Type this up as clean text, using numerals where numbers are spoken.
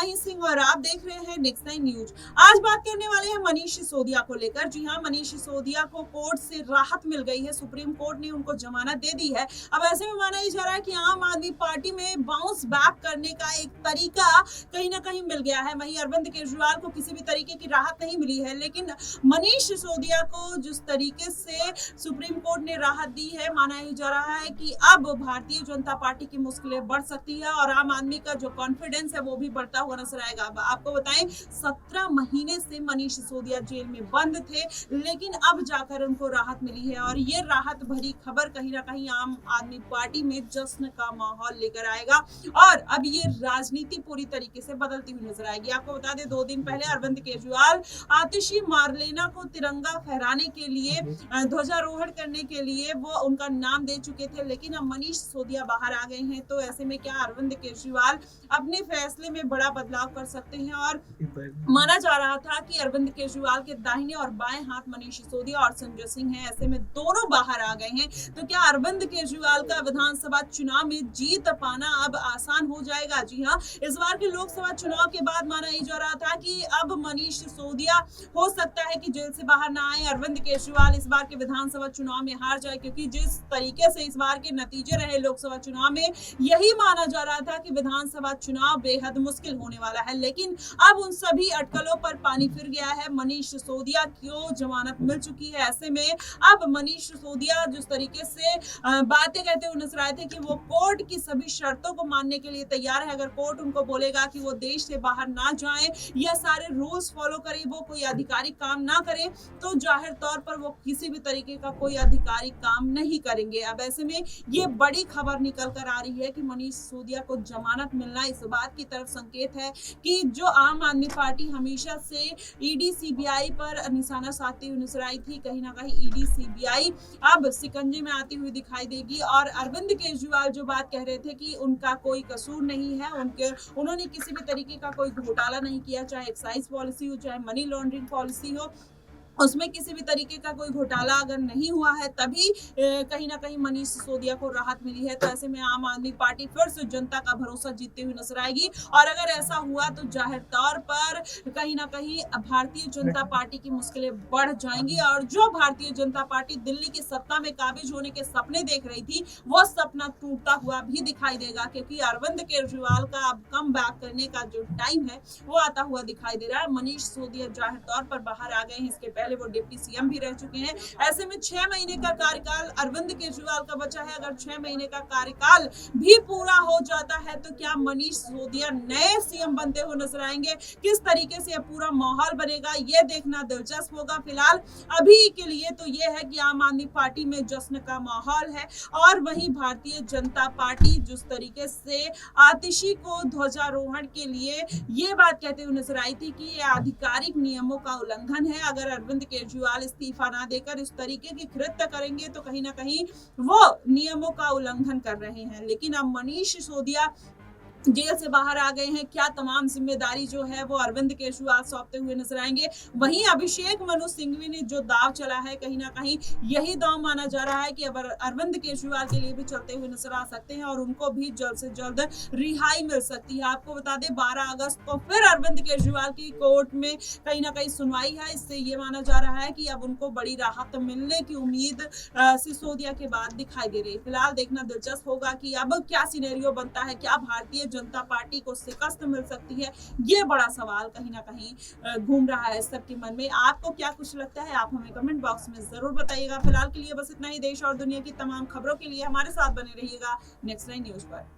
माही सिंह और आप देख रहे हैं नेक्स्ट नाइन न्यूज। आज बात करने वाले हैं मनीष सिसोदिया को लेकर। जी हां, मनीष सिसोदिया को कोर्ट से राहत मिल गई है, सुप्रीम कोर्ट ने उनको जमानत दे दी है। अब ऐसे में माना ही जा रहा है कि आम आदमी पार्टी में बाउंस बैक करने का एक तरीका कहीं ना कहीं मिल गया है। वहीं अरविंद केजरीवाल को किसी भी तरीके की राहत नहीं मिली है, लेकिन मनीष सिसोदिया को जिस तरीके से सुप्रीम कोर्ट ने राहत दी है, माना ही जा रहा है कि अब भारतीय जनता पार्टी की मुश्किलें बढ़ सकती है और आम आदमी का जो कॉन्फिडेंस है वो भी बढ़ता हुआ नजर आएगा। अब आपको बताएं, 17 महीने से मनीष सिसोदिया जेल में बंद थे, लेकिन अब जाकर उनको राहत मिली है और ये राहत भरी खबर कहीं ना कहीं आम आदमी पार्टी में जश्न का माहौल लेकर आएगा और अब ये राजनीति पूरी तरीके से बदलती हुई नजर आएगी। आपको बता दें, 2 दिन पहले अरविंद केजरीवाल आतिशी मार्लेना को तिरंगा फहराने के लिए, ध्वजारोहण करने के लिए वो उनका नाम दे चुके थे, लेकिन अब मनीष सिसोदिया बाहर आ गए हैं। तो ऐसे में क्या अरविंद केजरीवाल अपने फैसले में बड़ा बदलाव कर सकते हैं? और माना जा रहा था कि अरविंद केजरीवाल के दाहिने और बाएं हाथ मनीष सिसोदिया और संजय सिंह हैं, ऐसे में दोनों बाहर आ गए हैं। तो क्या अरविंद केजरीवाल का विधानसभा चुनाव में जीत पाना अब आसान हो जाएगा? जी हाँ, इस बार के लोकसभा चुनाव के बाद माना ही जा रहा था कि अब मनीष सिसोदिया हो सकता है कि जेल से बाहर ना आए, अरविंद केजरीवाल इस बार के विधानसभा चुनाव में हार जाए, क्योंकि जिस तरीके से इस बार के नतीजे रहे लोकसभा चुनाव में, यही माना जा रहा था कि विधानसभा चुनाव बेहद मुश्किल होने वाला है। लेकिन अब उन सभी अटकलों पर पानी फिर गया है। मनीष सिसोदिया को जमानत मिल चुकी है। ऐसे में अब मनीष सिसोदिया जिस तरीके से बातें कहते हुए नजर आए थे कि वो कोर्ट की सभी शर्तों को मानने के लिए तैयार है। अगर कोर्ट उनको बोलेगा कि वो देश से बाहर ना जाएं या सारे रूल्स फॉलो करें, वो कोई आधिकारिक काम ना करें, तो जाहिर तौर पर वो किसी भी तरीके का कोई आधिकारिक काम नहीं करेंगे। अब ऐसे में ये बड़ी खबर निकल कर आ रही है कि मनीष सिसोदिया को जमानत मिलना इस बात की तरफ संकेत है कि जो आम आदमी पार्टी हमेशा से ईडी सीबीआई पर निशाना साधती हुई नजर आई थी, कहीं ना कहीं ईडी सीबीआई अब शिकंजे में आती हुई दिखाई देगी। और अरविंद केजरीवाल जो बात कह रहे थे कि उनका कोई कसूर नहीं है, उन्होंने किसी भी तरीके का कोई घोटाला नहीं किया, चाहे एक्साइज पॉलिसी हो, चाहे मनी लॉन्ड्रिंग पॉलिसी हो, उसमें किसी भी तरीके का कोई घोटाला अगर नहीं हुआ है, तभी कहीं ना कहीं मनीष सिसोदिया को राहत मिली है। तो ऐसे में आम आदमी पार्टी फिर से जनता का भरोसा जीतते हुए नजर आएगी और अगर ऐसा हुआ तो जाहिर तौर पर कहीं ना कहीं भारतीय जनता पार्टी की मुश्किलें बढ़ जाएंगी और जो भारतीय जनता पार्टी दिल्ली की सत्ता में काबिज होने के सपने देख रही थी, वो सपना टूटता हुआ भी दिखाई देगा, क्योंकि अरविंद केजरीवाल का अब कम बैक करने का जो टाइम है वो आता हुआ दिखाई दे रहा है। मनीष सिसोदिया जाहिर तौर पर बाहर आ गए हैं, इसके पहले वो डिप्टी सीएम भी रह चुके हैं। ऐसे में 6 महीने का कार्यकाल अरविंद केजरीवाल का बचा है। अगर 6 महीने का कार्यकाल भी पूरा हो जाता है तो क्या मनीष सिसोदिया नए सीएम बनते हुए नजर आएंगे? किस तरीके से पूरा माहौल बनेगा, ये देखना दिलचस्प होगा। फिलहाल अभी के लिए तो ये है कि आम आदमी पार्टी में जश्न का माहौल है और वहीं भारतीय जनता पार्टी जिस तरीके से आतिशी को ध्वजारोहण के लिए ये बात कहते हुए नजर आई थी कि ये आधिकारिक नियमों का उल्लंघन है, अगर अरविंद केजरीवाल इस्तीफा ना देकर इस तरीके के कृत्य करेंगे तो कहीं ना कहीं वो नियमों का उल्लंघन कर रहे हैं। लेकिन अब मनीष सिसोदिया जेल से बाहर आ गए हैं, क्या तमाम जिम्मेदारी जो है वो अरविंद केजरीवाल सौंपते हुए नजर आएंगे? वहीं अभिषेक मनु सिंघवी ने जो दाव चला है, कहीं ना कहीं यही दाव माना जा रहा है कि अब अरविंद केजरीवाल के लिए भी चलते हुए नजर आ सकते हैं और उनको भी जल्द से जल्द रिहाई मिल सकती है। आपको बता दें, 12 अगस्त को फिर अरविंद केजरीवाल की कोर्ट में कहीं ना कहीं सुनवाई है। इससे ये माना जा रहा है कि अब उनको बड़ी राहत मिलने की उम्मीद सिसोदिया के बाद दिखाई दे रही है। फिलहाल देखना दिलचस्प होगा कि अब क्या सिनेरियो बनता है, क्या भारतीय जनता पार्टी को शिकस्त मिल सकती है? ये बड़ा सवाल कहीं ना कहीं घूम रहा है सबके मन में। आपको क्या कुछ लगता है, आप हमें कमेंट बॉक्स में जरूर बताइएगा। फिलहाल के लिए बस इतना ही। देश और दुनिया की तमाम खबरों के लिए हमारे साथ बने रहिएगा नेक्स्ट नाइन न्यूज पर।